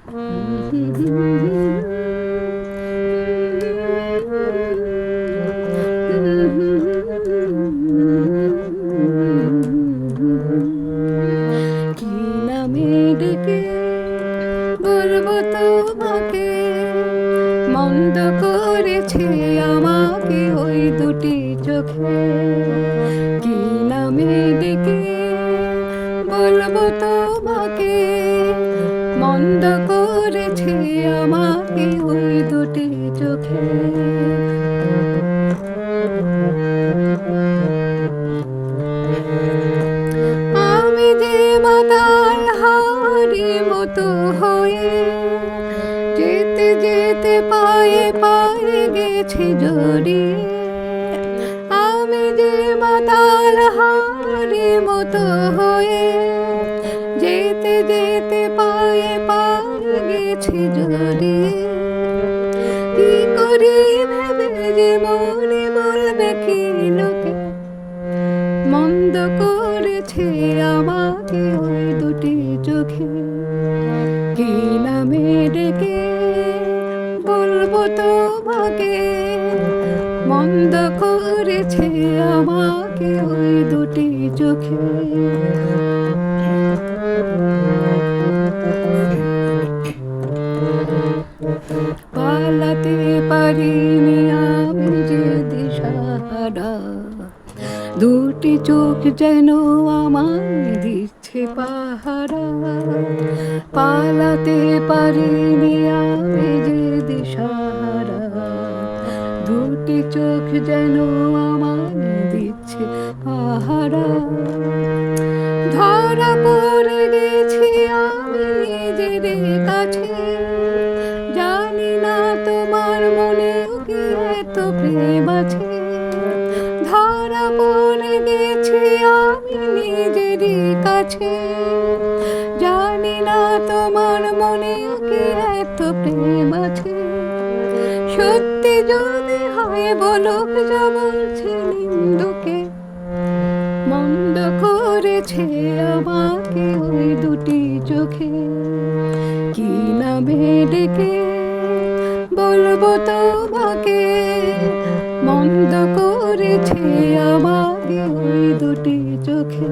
কি নামে ডেকে বলবো তোমাকে, মন্দ করেছে আমাকে ওই দুটি চোখে। কি নামে ডেকে বলবো তোমাকে, মন্দ করেছে আমাকে ওই দুটি চোখে। আমি যে মাতাল হাওয়ারি মতো হয়ে যেতে যেতে পায়ে পায়ে গেছে জড়িয়ে। আমি যে মাতাল হাওয়ারি মতো হয়ে যেতে যেতে পায়ে পায়ে গেছে জড়িয়ে। কি করি ভেবে যে মনে বলবে কি লোকে, মন্দ করেছে আমাকে ওই দুটি চোখে। কি নামে ডেকে বলবো তোমাকে, মন্দ করেছে আমাকে ওই দুটি চোখে। পালাতে পারিনি আমি যে দিশাহারা, দুটি চোখ যেন আমায় দিচ্ছে পাহারা। পালাতে পারিনি আমি যে দিশাহারা, দুটি চোখ যেন আমায় দিচ্ছে পাহারা। ধরা পড়ে গেছি আমি নিজের কাছে, জানি না তোমার মনেও কি এত প্রেম আছে। ধরা পড়ে গেছি আমি নিজের কাছে, জানি না তোমার মনেও কি এত প্রেম আছে। সত্যি যদি হয় বলুক যা বলছে নিন্দুকে, মন্দ করেছে আমাকে ওই দুটি চোখে। কি নামে ডেকে বলবো তোমাকে, মন্দ করেছে আমাকে ওই দুটি চোখে।